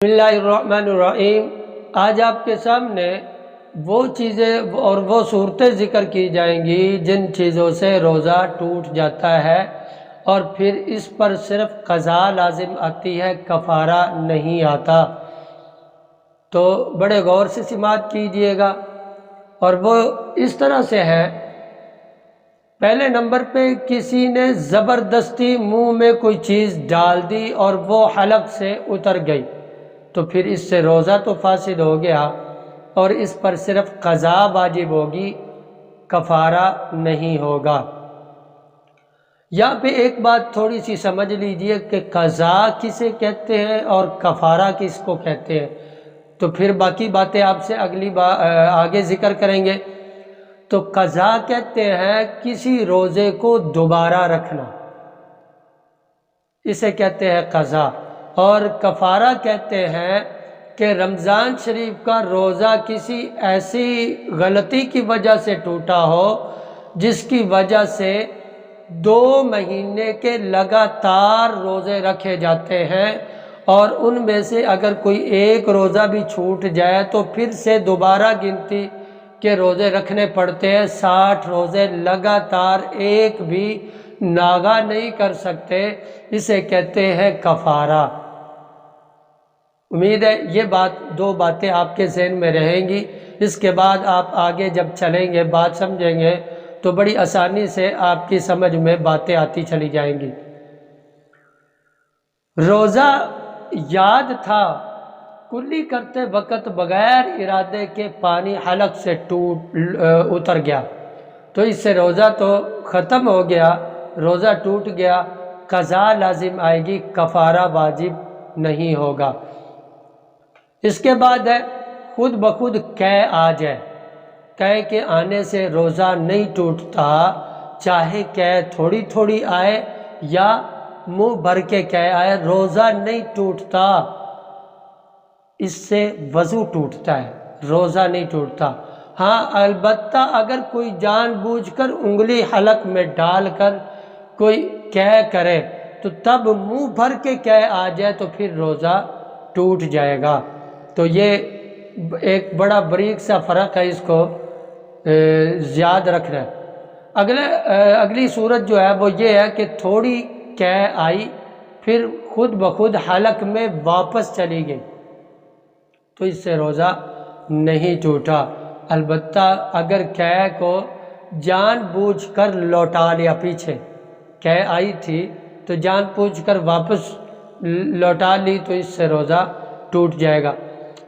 بسم اللہ الرحمن الرحیم۔ آج آپ کے سامنے وہ چیزیں اور وہ صورتیں ذکر کی جائیں گی جن چیزوں سے روزہ ٹوٹ جاتا ہے اور پھر اس پر صرف قضا لازم آتی ہے، کفارہ نہیں آتا۔ تو بڑے غور سے سماعت کیجئے گا، اور وہ اس طرح سے ہے۔ پہلے نمبر پہ کسی نے زبردستی منہ میں کوئی چیز ڈال دی اور وہ حلق سے اتر گئی، تو پھر اس سے روزہ تو فاسد ہو گیا اور اس پر صرف قضا واجب ہوگی، کفارہ نہیں ہوگا۔ یہاں پہ ایک بات تھوڑی سی سمجھ لیجئے کہ قضا کسے کہتے ہیں اور کفارہ کس کو کہتے ہیں، تو پھر باقی باتیں آپ سے آگے ذکر کریں گے۔ تو قضا کہتے ہیں کسی روزے کو دوبارہ رکھنا، اسے کہتے ہیں قضا، اور کفارہ کہتے ہیں کہ رمضان شریف کا روزہ کسی ایسی غلطی کی وجہ سے ٹوٹا ہو جس کی وجہ سے 2 مہینے کے لگاتار روزے رکھے جاتے ہیں، اور ان میں سے اگر کوئی ایک روزہ بھی چھوٹ جائے تو پھر سے دوبارہ گنتی کے روزے رکھنے پڑتے ہیں۔ 60 روزے لگاتار ایک بھی ناغہ نہیں کر سکتے، اسے کہتے ہیں کفارہ۔ امید ہے یہ دو باتیں آپ کے ذہن میں رہیں گی۔ اس کے بعد آپ آگے جب چلیں گے، بات سمجھیں گے، تو بڑی آسانی سے آپ کی سمجھ میں باتیں آتی چلی جائیں گی۔ روزہ یاد تھا، کلی کرتے وقت بغیر ارادے کے پانی حلق سے اتر گیا، تو اس سے روزہ تو ختم ہو گیا، روزہ ٹوٹ گیا، قضا لازم آئے گی، کفارہ واجب نہیں ہوگا۔ اس کے بعد ہے خود بخود قے آ جائے۔ قے کے آنے سے روزہ نہیں ٹوٹتا، چاہے قے تھوڑی تھوڑی آئے یا منہ بھر کے قے آئے، روزہ نہیں ٹوٹتا۔ اس سے وضو ٹوٹتا ہے، روزہ نہیں ٹوٹتا۔ ہاں البتہ اگر کوئی جان بوجھ کر انگلی حلق میں ڈال کر کوئی قے کرے تو تب منہ بھر کے قے آ جائے تو پھر روزہ ٹوٹ جائے گا۔ تو یہ ایک بڑا باریک سا فرق ہے، اس کو یاد رکھنا ہے۔ اگلی صورت جو ہے وہ یہ ہے کہ تھوڑی قے آئی پھر خود بخود حلق میں واپس چلی گئی، تو اس سے روزہ نہیں ٹوٹا۔ البتہ اگر قے کو جان بوجھ کر لوٹا لیا، پیچھے قے آئی تھی تو جان بوجھ کر واپس لوٹا لی تو اس سے روزہ ٹوٹ جائے گا۔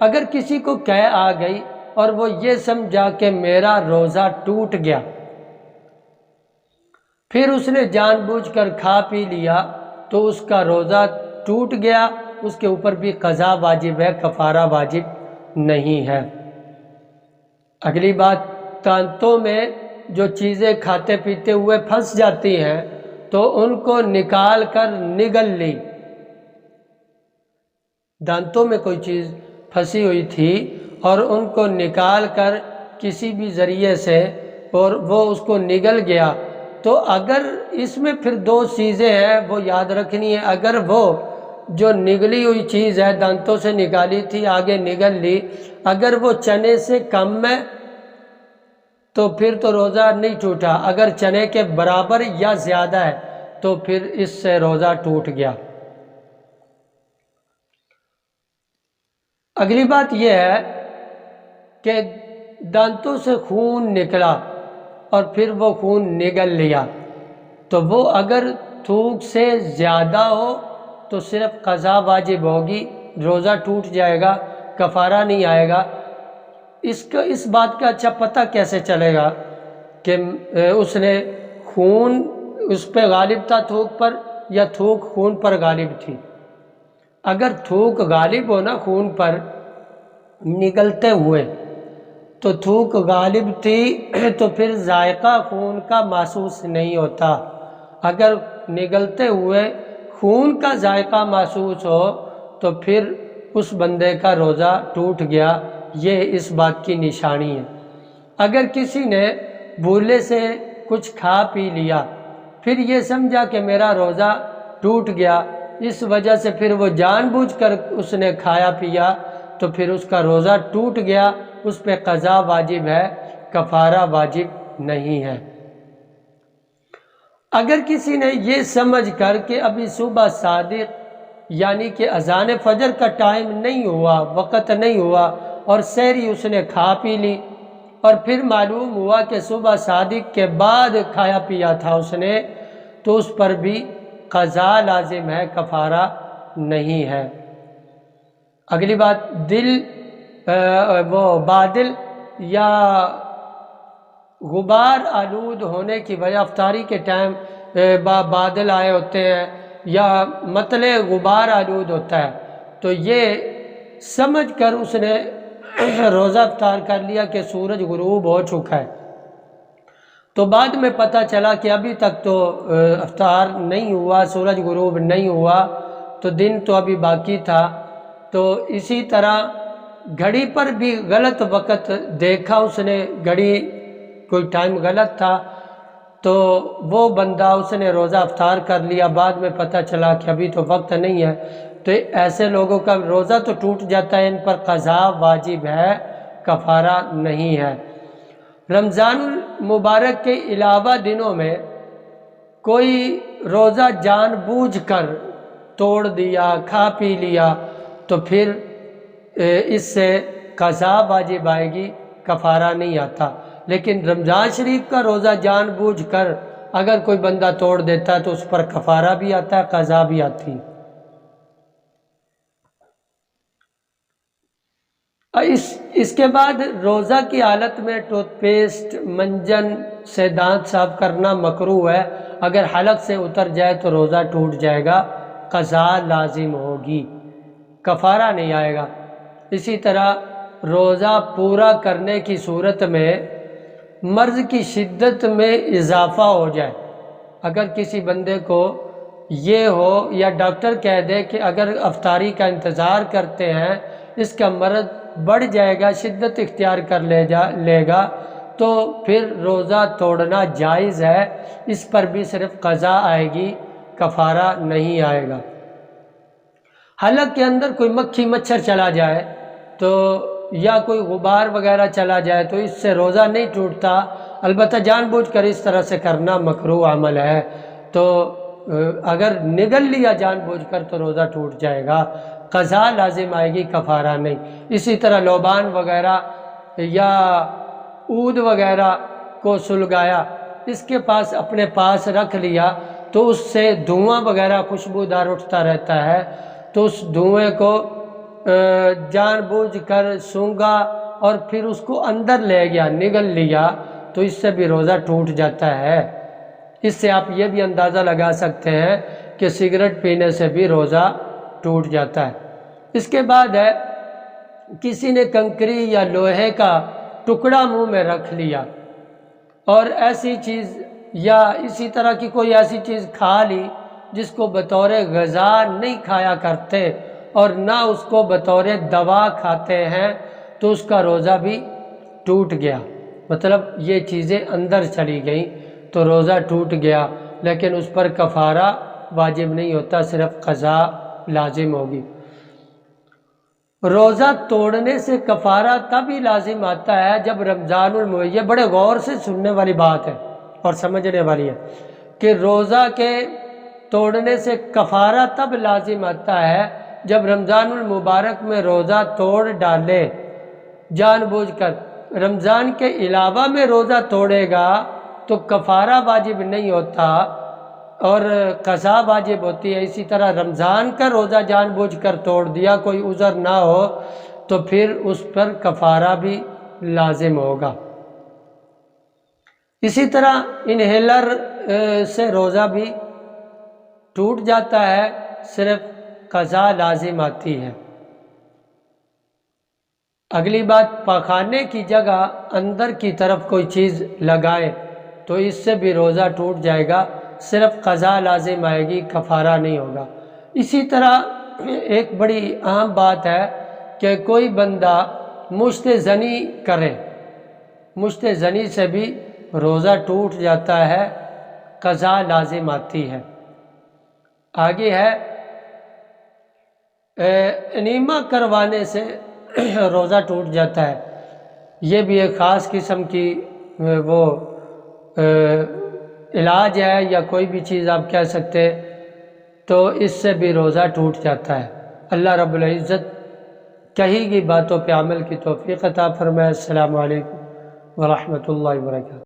اگر کسی کو قے آ گئی اور وہ یہ سمجھا کہ میرا روزہ ٹوٹ گیا، پھر اس نے جان بوجھ کر کھا پی لیا تو اس کا روزہ ٹوٹ گیا، اس کے اوپر بھی قضا واجب ہے، کفارہ واجب نہیں ہے۔ اگلی بات، دانتوں میں جو چیزیں کھاتے پیتے ہوئے پھنس جاتی ہیں تو ان کو نکال کر نگل لی۔ دانتوں میں کوئی چیز پھنسی ہوئی تھی اور ان کو نکال کر کسی بھی ذریعے سے اور وہ اس کو نگل گیا، تو اگر اس میں پھر 2 چیزیں ہیں وہ یاد رکھنی ہے۔ اگر وہ جو نگلی ہوئی چیز ہے دانتوں سے نکالی تھی، آگے نگل لی، اگر وہ چنے سے کم ہے تو پھر تو روزہ نہیں ٹوٹا، اگر چنے کے برابر یا زیادہ ہے تو پھر اس سے روزہ ٹوٹ گیا۔ اگلی بات یہ ہے کہ دانتوں سے خون نکلا اور پھر وہ خون نگل لیا، تو وہ اگر تھوک سے زیادہ ہو تو صرف قضا واجب ہوگی، روزہ ٹوٹ جائے گا، کفارہ نہیں آئے گا۔ اس بات کا اچھا پتہ کیسے چلے گا کہ اس نے خون اس پہ غالب تھا تھوک پر یا تھوک خون پر غالب تھی؟ اگر تھوک غالب ہو نا خون پر نگلتے ہوئے تو تھوک غالب تھی تو پھر ذائقہ خون کا محسوس نہیں ہوتا۔ اگر نگلتے ہوئے خون کا ذائقہ محسوس ہو تو پھر اس بندے کا روزہ ٹوٹ گیا، یہ اس بات کی نشانی ہے۔ اگر کسی نے بھولے سے کچھ کھا پی لیا، پھر یہ سمجھا کہ میرا روزہ ٹوٹ گیا، اس وجہ سے پھر وہ جان بوجھ کر اس نے کھایا پیا تو پھر اس کا روزہ ٹوٹ گیا، اس پہ قضا واجب ہے، کفارہ واجب نہیں ہے۔ اگر کسی نے یہ سمجھ کر کہ ابھی صبح صادق یعنی کہ اذان فجر کا ٹائم نہیں ہوا، وقت نہیں ہوا، اور سحری اس نے کھا پی لی، اور پھر معلوم ہوا کہ صبح صادق کے بعد کھایا پیا تھا اس نے، تو اس پر بھی قضا لازم ہے، کفارہ نہیں ہے۔ اگلی بات، وہ بادل یا غبار آلود ہونے کی وجہ، افطاری کے ٹائم بادل آئے ہوتے ہیں یا مطلع غبار آلود ہوتا ہے، تو یہ سمجھ کر اس نے روزہ افطار کر لیا کہ سورج غروب ہو چکا ہے، تو بعد میں پتہ چلا کہ ابھی تک تو افطار نہیں ہوا، سورج غروب نہیں ہوا، تو دن تو ابھی باقی تھا، تو اسی طرح گھڑی پر بھی غلط وقت دیکھا اس نے، گھڑی کوئی ٹائم غلط تھا، تو وہ بندہ اس نے روزہ افطار کر لیا، بعد میں پتہ چلا کہ ابھی تو وقت نہیں ہے، تو ایسے لوگوں کا روزہ تو ٹوٹ جاتا ہے، ان پر قضا واجب ہے، کفارہ نہیں ہے۔ رمضان المبارک کے علاوہ دنوں میں کوئی روزہ جان بوجھ کر توڑ دیا، کھا پی لیا، تو پھر اس سے قضا واجب آئے گی، کفارہ نہیں آتا۔ لیکن رمضان شریف کا روزہ جان بوجھ کر اگر کوئی بندہ توڑ دیتا ہے تو اس پر کفارہ بھی آتا ہے، قضا بھی آتی ہے۔ اس کے بعد روزہ کی حالت میں ٹوتھ پیسٹ، منجن سے دانت صاف کرنا مکروہ ہے، اگر حلق سے اتر جائے تو روزہ ٹوٹ جائے گا، قضا لازم ہوگی، کفارہ نہیں آئے گا۔ اسی طرح روزہ پورا کرنے کی صورت میں مرض کی شدت میں اضافہ ہو جائے، اگر کسی بندے کو یہ ہو یا ڈاکٹر کہہ دے کہ اگر افطاری کا انتظار کرتے ہیں اس کا مرض بڑھ جائے گا، شدت اختیار کر لے گا، تو پھر روزہ توڑنا جائز ہے، اس پر بھی صرف قضا آئے گی، کفارہ نہیں آئے گا۔ حلق کے اندر کوئی مکھی مچھر چلا جائے تو یا کوئی غبار وغیرہ چلا جائے تو اس سے روزہ نہیں ٹوٹتا، البتہ جان بوجھ کر اس طرح سے کرنا مکروہ عمل ہے، تو اگر نگل لیا جان بوجھ کر تو روزہ ٹوٹ جائے گا، قضا لازم آئے گی، کفارہ نہیں۔ اسی طرح لوبان وغیرہ یا عود وغیرہ کو سلگایا، اس کے پاس اپنے پاس رکھ لیا تو اس سے دھواں وغیرہ خوشبودار اٹھتا رہتا ہے، تو اس دھوئیں کو جان بوجھ کر سونگھا اور پھر اس کو اندر لے گیا، نگل لیا، تو اس سے بھی روزہ ٹوٹ جاتا ہے۔ اس سے آپ یہ بھی اندازہ لگا سکتے ہیں کہ سگریٹ پینے سے بھی روزہ ٹوٹ جاتا ہے۔ اس کے بعد ہے کسی نے کنکری یا لوہے کا ٹکڑا منہ میں رکھ لیا اور ایسی چیز یا اسی طرح کی کوئی ایسی چیز کھا لی جس کو بطور غذا نہیں کھایا کرتے اور نہ اس کو بطور دوا کھاتے ہیں، تو اس کا روزہ بھی ٹوٹ گیا، مطلب یہ چیزیں اندر چلی گئیں تو روزہ ٹوٹ گیا، لیکن اس پر کفارہ واجب نہیں ہوتا، صرف قضا لازم ہوگی۔ روزہ توڑنے سے کفارہ تب ہی لازم آتا ہے جب رمضان المبارک، یہ بڑے غور سے سننے والی بات ہے اور سمجھنے والی ہے کہ روزہ کے توڑنے سے کفارہ تب لازم آتا ہے جب رمضان المبارک میں روزہ توڑ ڈالے جان بوجھ کر، رمضان کے علاوہ میں روزہ توڑے گا تو کفارہ واجب نہیں ہوتا اور قضا واجب ہوتی ہے۔ اسی طرح رمضان کا روزہ جان بوجھ کر توڑ دیا، کوئی عذر نہ ہو، تو پھر اس پر کفارہ بھی لازم ہوگا۔ اسی طرح انہیلر سے روزہ بھی ٹوٹ جاتا ہے، صرف قضا لازم آتی ہے۔ اگلی بات، پاخانے کی جگہ اندر کی طرف کوئی چیز لگائے تو اس سے بھی روزہ ٹوٹ جائے گا، صرف قضا لازم آئے گی، کفارہ نہیں ہوگا۔ اسی طرح ایک بڑی اہم بات ہے کہ کوئی بندہ مشت زنی کرے، مشت زنی سے بھی روزہ ٹوٹ جاتا ہے، قضا لازم آتی ہے۔ آگے ہے انیما کروانے سے روزہ ٹوٹ جاتا ہے، یہ بھی ایک خاص قسم کی وہ علاج ہے یا کوئی بھی چیز آپ کہہ سکتے، تو اس سے بھی روزہ ٹوٹ جاتا ہے۔ اللہ رب العزت کہی گئی باتوں پہ عمل کی توفیق عطا فرمائے۔ السلام علیکم ورحمۃ اللہ وبرکاتہ۔